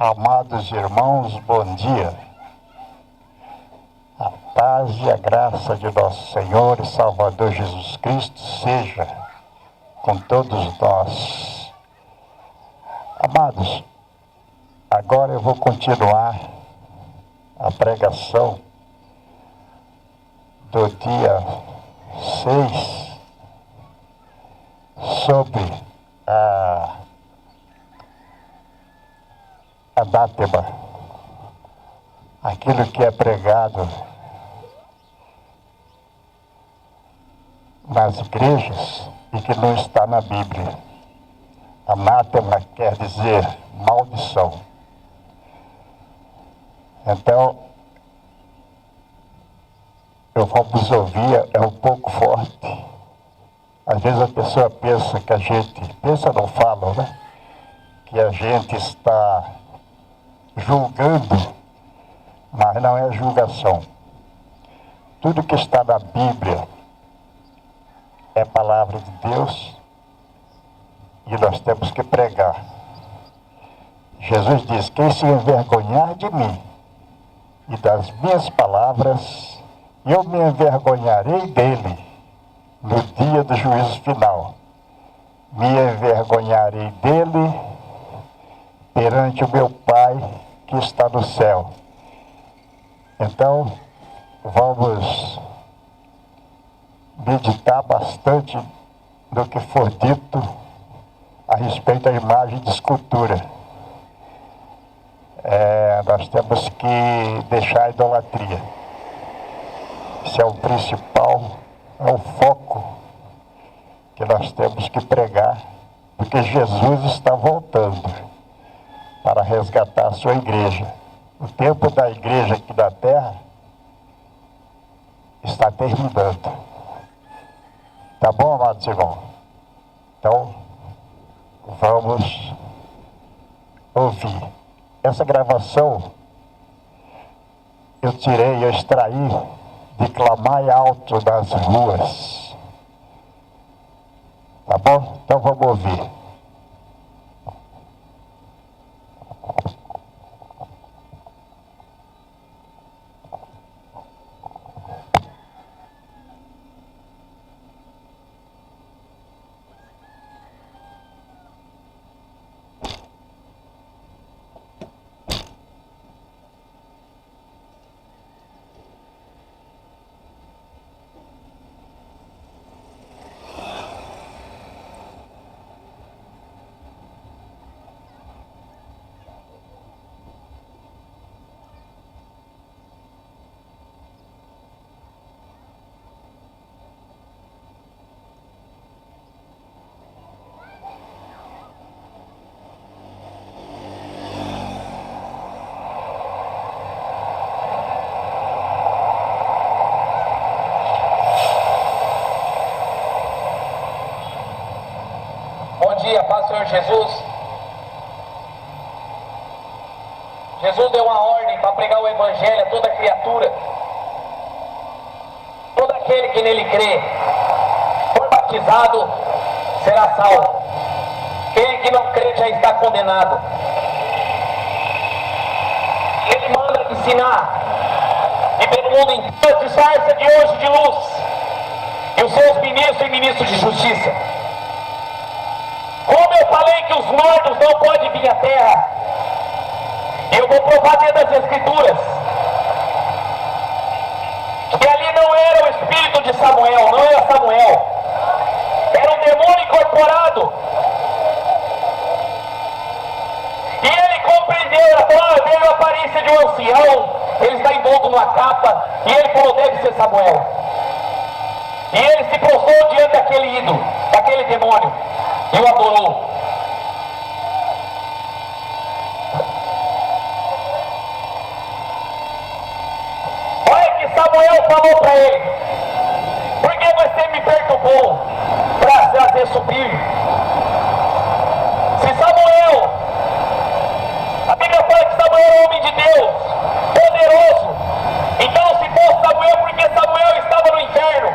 Amados irmãos, bom dia. A paz e a graça de nosso Senhor e Salvador Jesus Cristo seja com todos nós. Amados, agora eu vou continuar a pregação do dia 6 sobre anátema, aquilo que é pregado nas igrejas e que não está na Bíblia. Anátema quer dizer maldição. Então, eu vamos ouvir, é um pouco forte. Às vezes a pessoa pensa que a gente, pensa não fala, né? Que a gente está julgando, mas não é julgação. Tudo que está na Bíblia é palavra de Deus e nós temos que pregar. Jesus diz: quem se envergonhar de mim e das minhas palavras, eu me envergonharei dele no dia do juízo final. Me envergonharei dele perante o meu Pai que está no céu. Então, vamos meditar bastante no que for dito a respeito da imagem de escultura. Nós temos que deixar a idolatria. Isso é o principal, é o foco que nós temos que pregar, porque Jesus está voltando para resgatar a sua igreja. O tempo da igreja aqui da terra está terminando. Tá bom, amados irmãos? Então, vamos ouvir. Essa gravação eu extraí de Clamai Alto das Ruas. Tá bom? Então vamos ouvir. Paz do Senhor Jesus. Jesus deu uma ordem para pregar o Evangelho a toda criatura. Todo aquele que nele crê, for batizado, será salvo. Aquele que não crê já está condenado. Ele manda ensinar e pelo mundo inteiro disfarça de hoje de luz e os seus ministros e ministros de justiça. Como eu falei que os mortos não podem vir à terra, eu vou provar dentro das Escrituras que ali não era o espírito de Samuel, não era Samuel, era um demônio incorporado. E ele compreendeu, veio a aparência de um ancião, ele está envolto numa capa, e ele falou: deve ser Samuel. E ele se prostrou diante daquele ídolo, daquele demônio, e o adorou. Olha que Samuel falou para ele: por que você me perturbou para trazer suprir? Se Samuel, a Bíblia fala que Samuel era homem de Deus, poderoso, então se fosse Samuel, porque Samuel estava no inferno,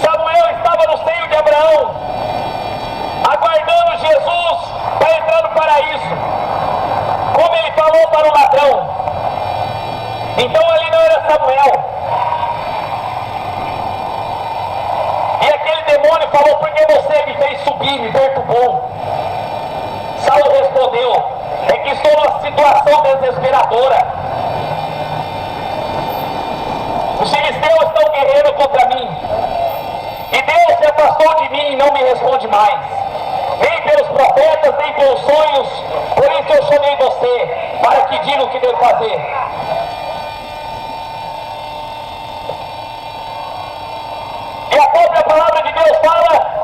Samuel estava no seio de Abraão, aguardando Jesus para entrar no Então ali não era Samuel. E aquele demônio falou: por que você me fez subir, me perturbou? Saulo respondeu: é que estou numa situação desesperadora. Os filisteus estão guerreando contra mim. E Deus se afastou de mim e não me responde mais. Nem pelos profetas, nem pelos sonhos. Por isso eu chamei você, para que diga o que devo fazer. E a própria palavra de Deus fala: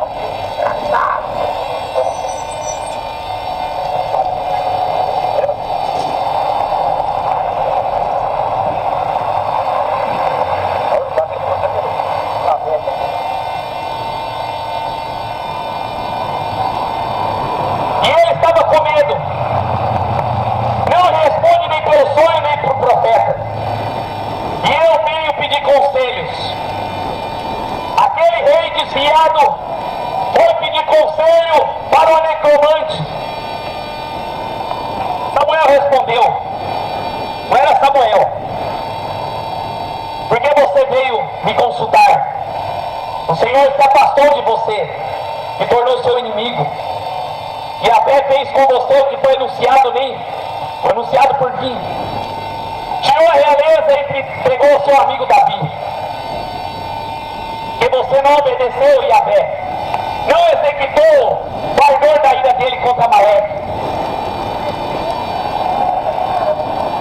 e ele estava com medo. Não responde nem pelo sonho, nem pelo profeta. E eu venho pedir conselhos. Aquele rei desviado foi pedir conselho para o necromante. Samuel respondeu: não era Samuel. Por que você veio me consultar? O Senhor se afastou de você e tornou seu inimigo. E Yahvé fez com você o que foi anunciado por mim. Tirou a realeza e entregou ao seu amigo Davi. Que você não obedeceu, Yahvé. Não executou o ardor da ira dele contra Amaleque.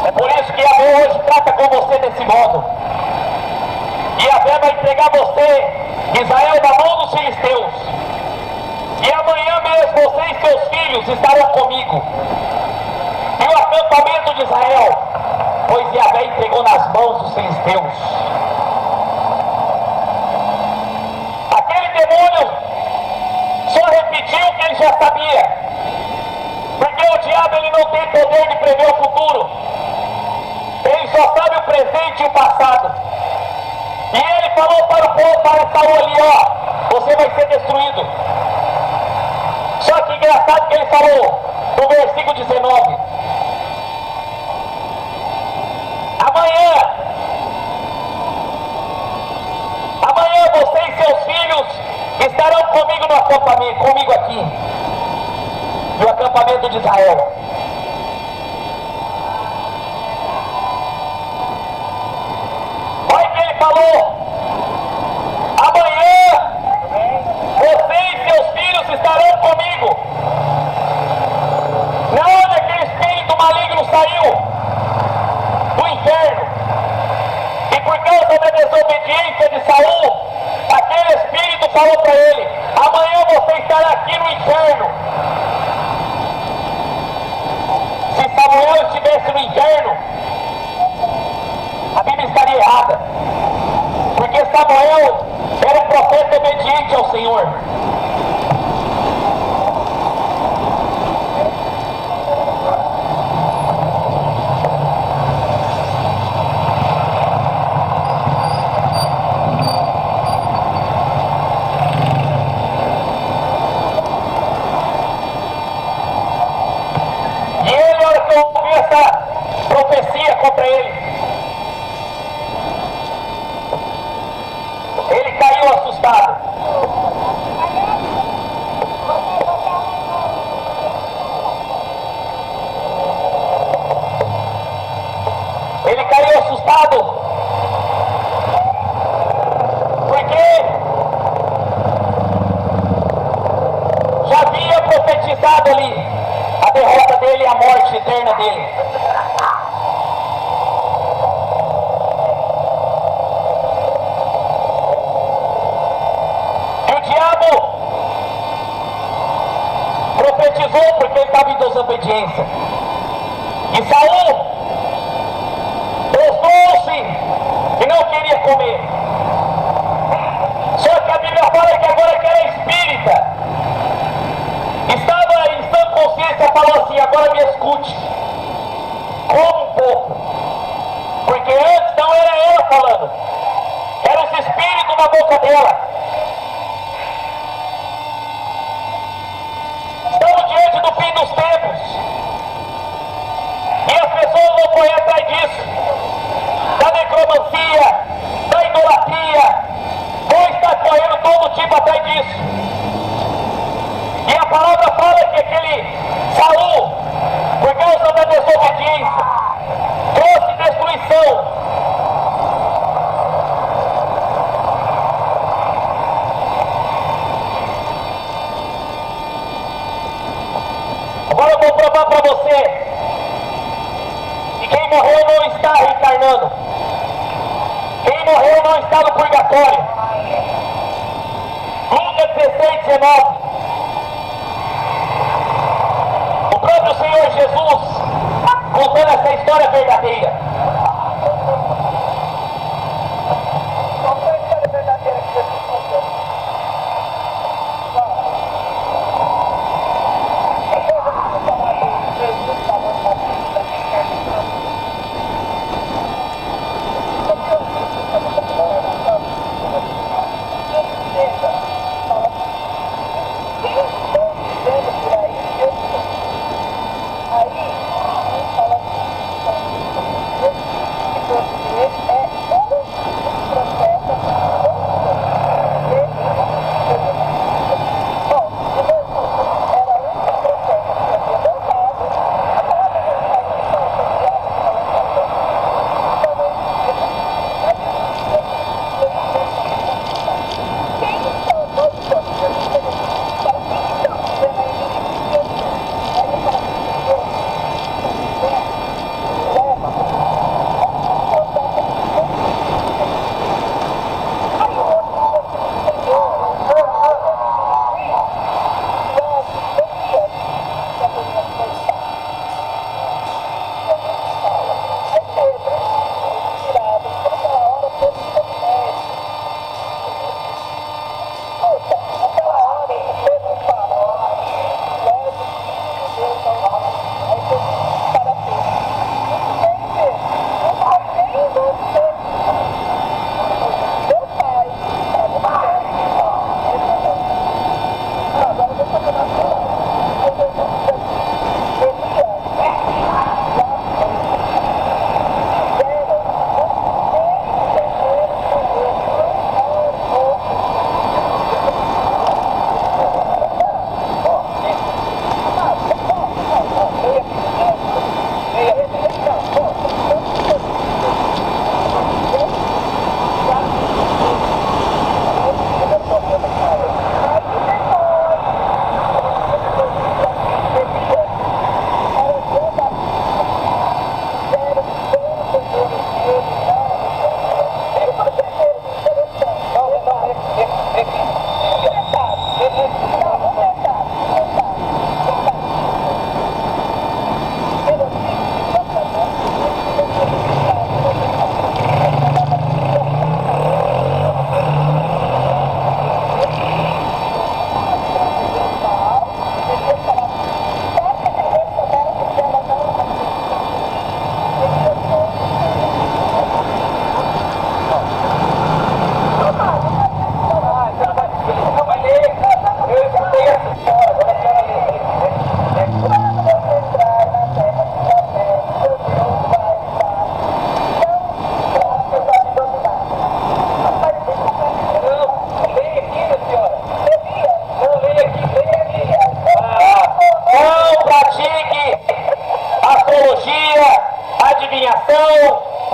É por isso que Yahvé hoje trata com você desse modo. E Yahvé vai entregar você, Israel, na mão dos filisteus. E amanhã mesmo você e seus filhos estarão comigo. E o acampamento de Israel, pois Yahvé entregou nas mãos dos filisteus. Aquele demônio só repetiu o que ele já sabia. Porque o diabo, ele não tem poder de prever o futuro. Ele só sabe o presente e o passado. E ele falou para o povo, para Saul ali: ó, você vai ser destruído. Só que engraçado que ele falou no versículo 19: amanhã você e seus filhos estarão comigo no acampamento, comigo aqui, no acampamento de Israel. Olha o que ele falou: amanhã você e seus filhos estarão comigo. Na hora que o espírito maligno saiu do inferno, e por causa da desobediência de Saul, aquele espírito falou para ele: amanhã você estará aqui no inferno. Se Samuel estivesse no inferno, a Bíblia estaria errada, porque Samuel era um profeta obediente ao Senhor. E ele, na hora que ouviu essa profecia contra ele, ele caiu assustado. Ele caiu assustado porque já havia profetizado ali a derrota dele e a morte eterna dele. E o diabo profetizou porque ele estava em desobediência. E Saul prostrou-se e não queria comer. Só que a Bíblia fala que agora que era espírita, estava em sã consciência, falou assim: agora me escute, coma um pouco. Porque antes não era ela falando, eram os espíritos na boca dela. Estamos diante do fim dos tempos, e as pessoas vão correr atrás disso. desobediência, trouxe destruição. Agora eu vou provar para você que quem morreu não está reencarnando. Quem morreu não está no purgatório. Lucas 16, 19. O próprio Senhor Jesus contando essa história verdadeira. Qual foi a história verdadeira que Jesus contou? Jesus falando na Bíblia.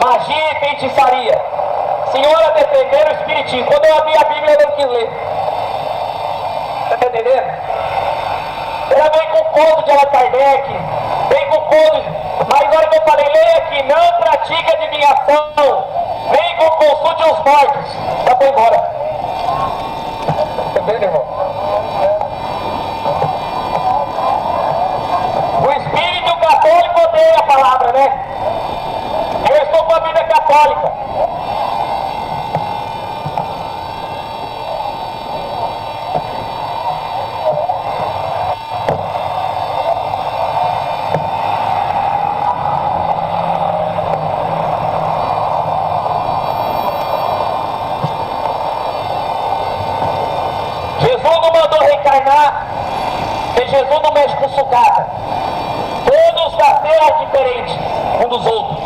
Magia e feitiçaria. Senhora defendendo o espiritismo. Quando eu abri a Bíblia eu não quis ler. Você está entendendo? Ela vem com o conto de Allan Kardec, vem com o conto, mas na hora que eu falei, leia aqui, não pratique adivinhação, vem com consulte os mortos. Já foi embora. Tá vendo, irmão? O espírito católico odeia a palavra, né? Eu estou com a Bíblia católica. Jesus não mandou reencarnar, porque Jesus não mexe com sucata. Todos nasceram diferentes um dos outros.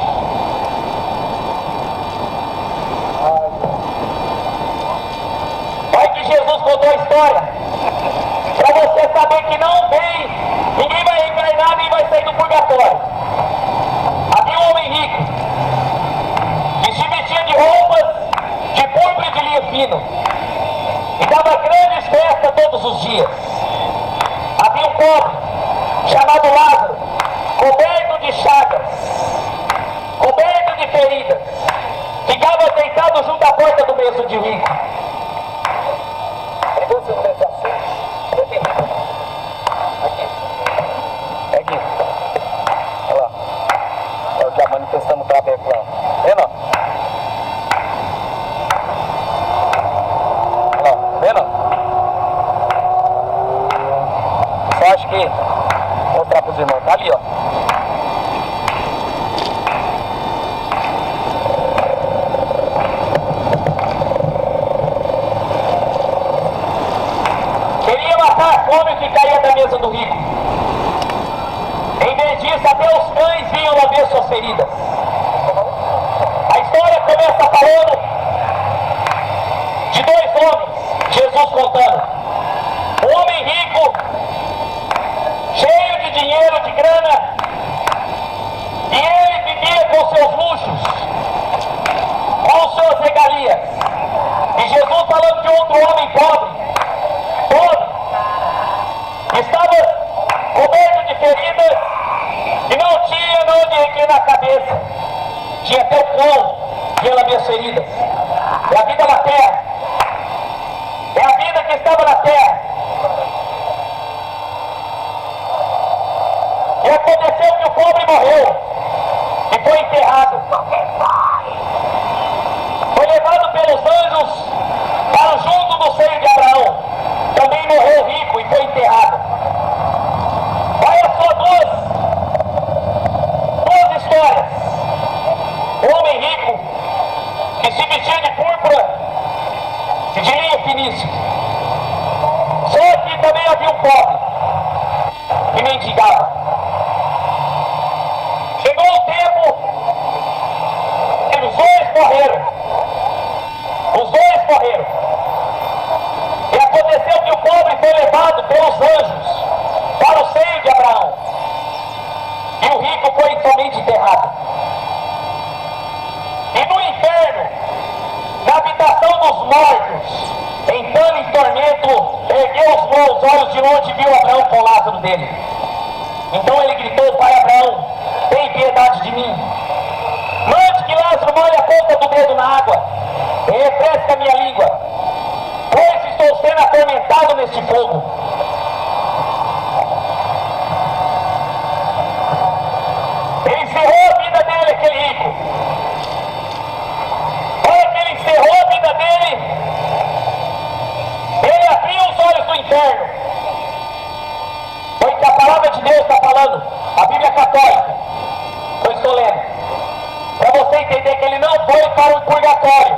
Olha que Jesus contou a história, para você saber que não vem, ninguém vai reencarnar, nem vai sair do purgatório. dias. Havia um pobre chamado Lázaro, coberto de chagas, coberto de feridas, ficava deitado junto à porta do berço de rico. Aqui. Olha lá. Olha o que a manifestando o traveco lá. Vendo? Olha lá. Vendo? Só acho que... Vou mostrar para os irmãos. Tá ali, ó. Queria matar a fome que caía da mesa do rico. Em vez disso, até os cães vinham lamber suas feridas. A história começa falando de dois homens, Jesus contando. Um homem rico, cheio de dinheiro, de grana, e ele vivia com seus luxos, com suas regalias. E Jesus falando de outro homem pobre, estava coberto de feridas e não tinha onde erguer na cabeça. Tinha até o pão pelas minhas feridas. É a vida na terra. É a vida que estava na terra. E aconteceu que o pobre morreu e foi enterrado. Foi levado pelos anjos para junto do seio de Abraão. Também morreu rico e foi enterrado. Olha só duas histórias. O homem rico que se vestia de púrpura e de linho finíssimo. Só que também havia um pobre que mendigava. Chegou o tempo que os dois morreram. Os dois morreram. E aconteceu que o pobre foi levado pelos anjos para o seio de Abraão. E o rico foi somente enterrado. E no inferno, na habitação dos mortos, em pano e tormento, ergueu os olhos de longe e viu Abraão com Lázaro dele. Então ele gritou: Pai Abraão, tem piedade de mim. Mande que Lázaro molhe a ponta do dedo na água e refresque a minha língua, pois estou sendo atormentado neste fogo. Ele encerrou a vida dele, aquele rico. Olha que ele encerrou a vida dele. Ele abriu os olhos do inferno. Foi que a palavra de Deus está falando, a Bíblia Católica. Eu estou lendo. Para você entender que ele não foi para o purgatório.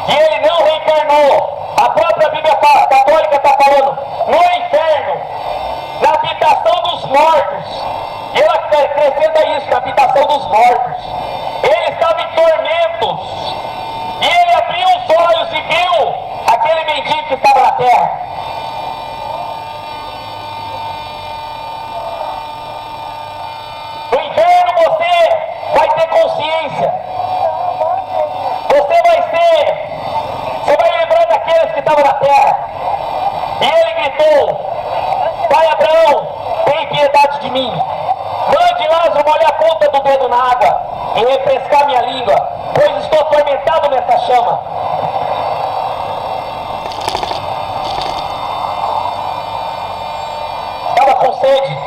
Que ele não reencarnou. A própria Bíblia Católica está falando no inferno, na habitação dos mortos. E ela acrescenta isso, na habitação dos mortos. Ele estava em tormentos. E ele abriu os olhos e viu aquele mendigo que estava na terra. No inferno você vai ter consciência. Você vai lembrar daqueles que estavam na terra. E ele gritou: Pai Abraão, tem piedade de mim. Mande Lázaro molhar a ponta do dedo na água e refrescar minha língua, pois estou atormentado nessa chama. Estava com sede.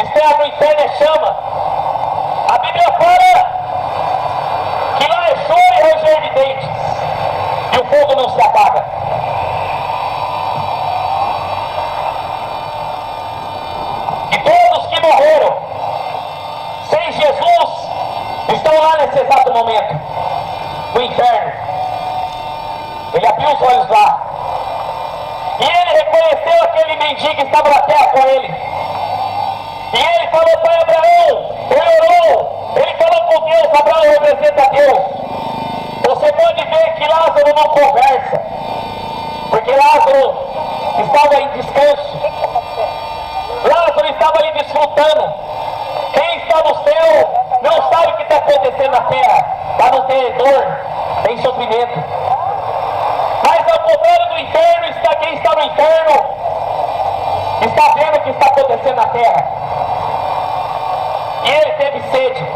Esterra no inferno é chama. A Bíblia fala que lá é choro e ranger de dentes, e o fogo não se apaga. E todos que morreram sem Jesus estão lá nesse exato momento, no inferno. Ele abriu os olhos lá. E ele reconheceu aquele mendigo que estava na terra com ele. E ele falou: Pai Abraão, ele orou, ele falou com Deus. Abraão representa Deus. Você pode ver que Lázaro não conversa, porque Lázaro estava em descanso. Lázaro estava ali desfrutando. Quem está no céu não sabe o que está acontecendo na terra, para não ter dor, nem sofrimento. Mas contrário do inferno, quem está no inferno está vendo o que está acontecendo na terra. E ele teve sede.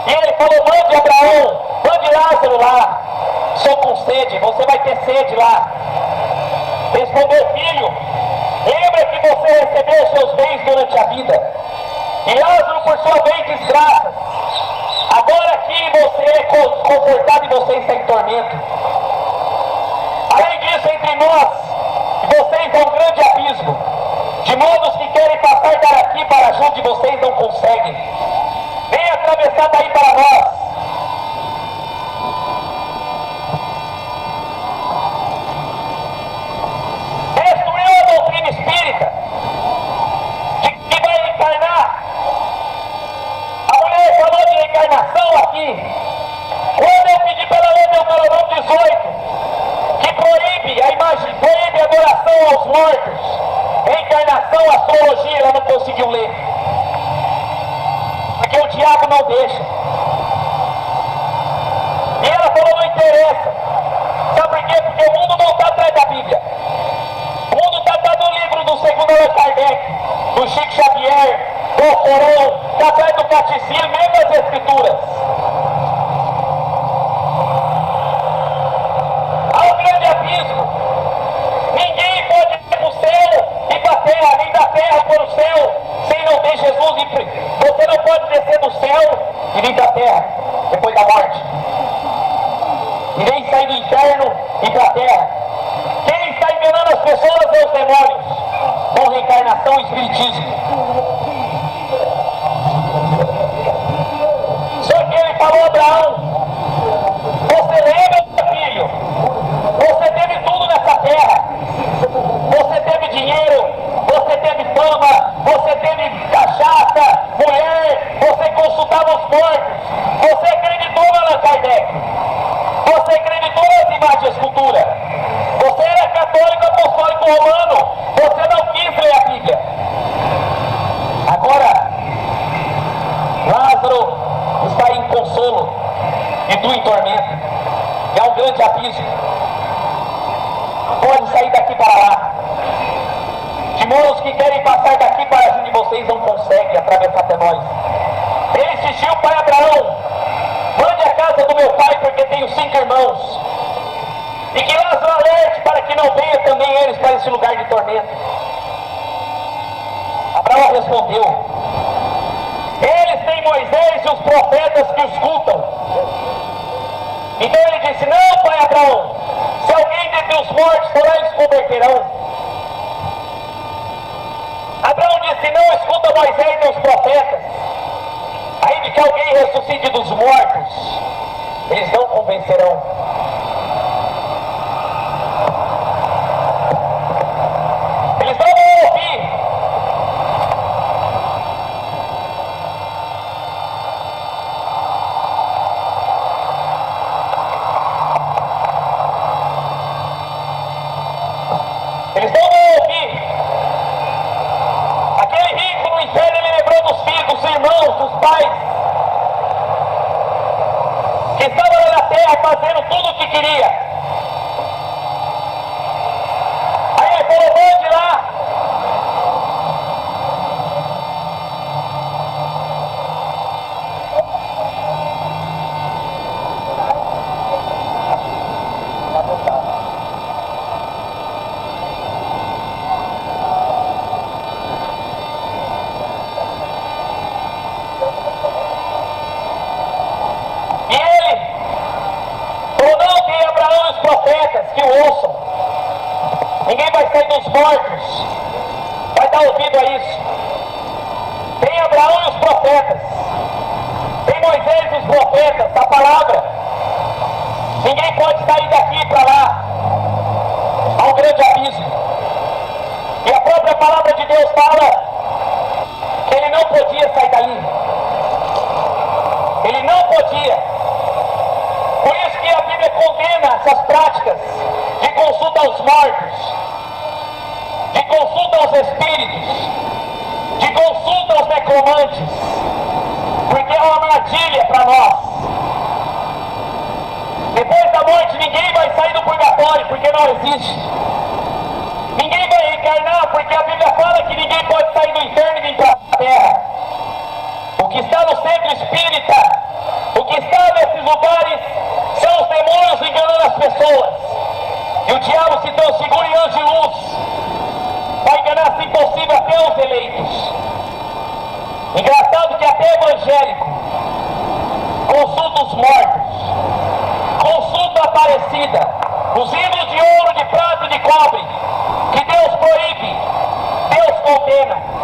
E ele falou: mande Abraão, mande Lázaro lá. Estou com sede, você vai ter sede lá. Respondeu: filho, lembra que você recebeu seus bens durante a vida. E Lázaro, por sua vez, desgraça. Agora aqui você é confortado e você está em tormento. Além disso, entre nós e vocês há um grande abismo. De modo que querem passar daqui para junto de vocês não conseguem. Nem atravessar daí para nós. Destruiu a doutrina espírita de que vai encarnar. A mulher falou de reencarnação aqui. Quando eu pedi para ela ler Deuteronômio 18, que proíbe a imagem, proíbe a adoração aos mortos, reencarnação, astrologia, ela não conseguiu ler. Porque o diabo não deixa. E ela falou: não interessa. Sabe por quê? Porque o mundo não está atrás da Bíblia. O mundo está atrás do livro do segundo Allan Kardec, do Chico Xavier, do Alcorão, está atrás do catecismo, mesmo das escrituras. Há um grande abismo. Ninguém pode ir para o céu e para a terra, nem da terra para o céu, sem não ter Jesus. Você não pode descer do céu e vir da terra depois da morte. E nem sair do inferno e para a terra. Quem está enganando as pessoas é os demônios, com reencarnação e espiritismo. Só que ele falou: Abraão, você lembra, filho? Você teve tudo nessa terra. Você teve dinheiro, você teve fama, você teve cachaça, mulher, você consultava os mortos, você acreditou no Allan Kardec, você acreditou nas imagens de escultura, você era católico, apostólico, romano, você não quis ler a Bíblia. Agora, Lázaro está em consolo e tu em tormento. É um grande abismo. Pode sair daqui para lá. De modo que querem passar daqui para junto de vocês não conseguem atravessar até nós. Ele insistiu: pai Abraão, mande a casa do meu pai, porque tenho 5 irmãos. E que Lázaro alerte para que não venham também eles para esse lugar de tormento. Abraão respondeu: eles têm Moisés e os profetas que escutam. Então ele disse: não, pai Abraão, se alguém dentre os mortos for, eles converterão. Abraão disse: não escuta Moisés e os profetas. Ainda que alguém ressuscite dos mortos, eles não convencerão. Eles não vão ouvir. Eles não vão ouvir. Aquele rico no inferno, ele lembrou dos filhos, dos irmãos, dos pais, que estavam lá na terra fazendo tudo o que queria. Aí ele falou: mande lá. E ele falou: não, tem Abraão e os profetas que o ouçam. Ninguém vai sair dos mortos, vai dar ouvido a isso. Tem Abraão e os profetas, tem Moisés e os profetas, a palavra. Ninguém pode sair daqui para lá. Há um grande abismo. E a própria palavra de Deus fala que ele não podia sair dali. Ele não podia. Por isso que a Bíblia condena essas práticas de consulta aos mortos, de consulta aos espíritos, de consulta aos necromantes, porque é uma armadilha para nós. Depois da morte ninguém vai sair do purgatório. porque não existe. Ninguém vai reencarnar porque a Bíblia fala que ninguém pode sair do inferno e vir para a terra. O que está no centro espírita, o que está nesses lugares, são os demônios enganando as pessoas. E o diabo se transfigura em anjo de luz, vai enganar, se possível, até os eleitos. Engraçado que até evangélico consulta os mortos, consulta a Aparecida, os ídolos de ouro, de prata e de cobre, que Deus proíbe, Deus condena.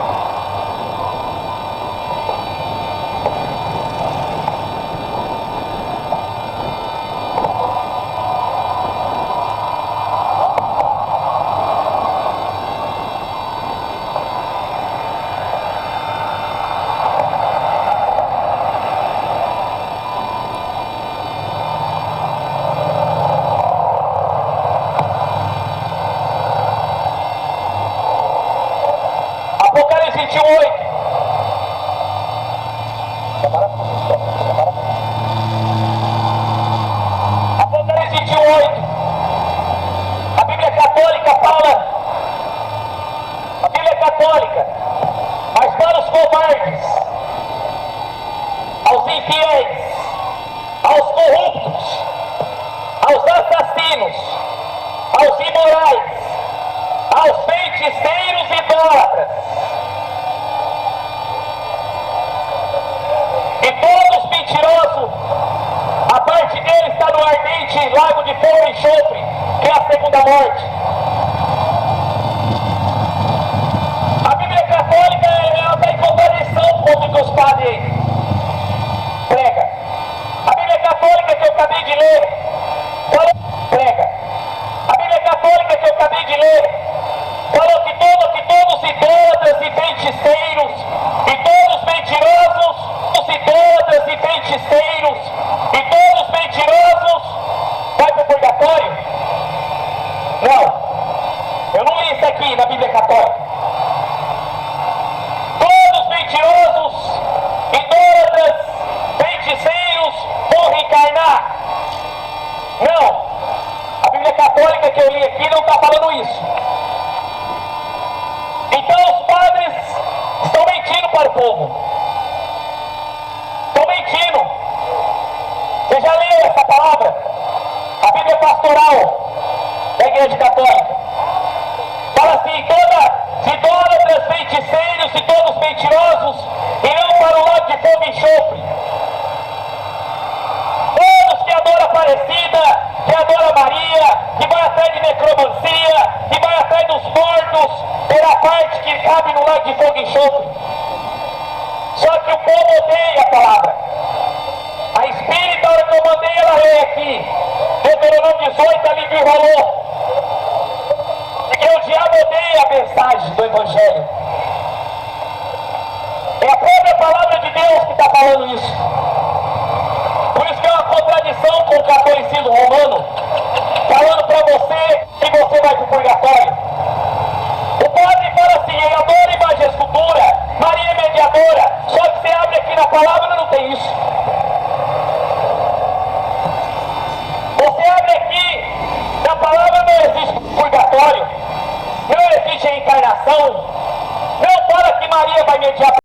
Apocalipse 28. Apocalipse 28. A Bíblia Católica fala. A Bíblia Católica. Mas para os covardes, aos infiéis, aos corruptos, aos assassinos, aos imorais, aos feiticeiros e idólatras, e todos mentirosos, a parte dele está no ardente lago de fogo e enxofre, que é a segunda morte. A Bíblia Católica ela está em contradição com o que os padres pregam. A Bíblia Católica que eu acabei de ler prega. A Bíblia Católica que eu acabei de ler falou que todos idólatras e feiticeiros, e todos mentirosos, os idólatras e feiticeiros, e todos mentirosos, vai para o purgatório? Não. Eu não li isso aqui na Bíblia Católica. Todos mentirosos, idólatras, feiticeiros, vão reencarnar? Não. A Bíblia Católica que eu li aqui não está falando isso. Então os padres estão mentindo para o povo. Estão mentindo. Você já leu essa palavra? A Bíblia Pastoral da Igreja Católica. Fala assim: todos idólatras, feiticeiros e todos mentirosos irão para o lago de fogo e enxofre. Todos que adoram Aparecida, que adoram Maria, que vai atrás de necromancia, que vai atrás dos mortos, terá parte que cabe no lago de fogo e enxofre. Só que o povo odeia a palavra. A espírita, a hora que eu mandei ela ler aqui, Deuteronômio 18, ali viu o valor. Porque o diabo odeia a mensagem do Evangelho. É a própria palavra de Deus que está falando isso. Por isso que é uma contradição com o catolicismo romano, falando para você que você vai para o purgatório. O padre fala assim: ele adora imagem e escultura, Maria é mediadora, só que você abre aqui na palavra, não tem isso. Você abre aqui, na palavra não existe purgatório, não existe reencarnação, não fala que Maria vai mediar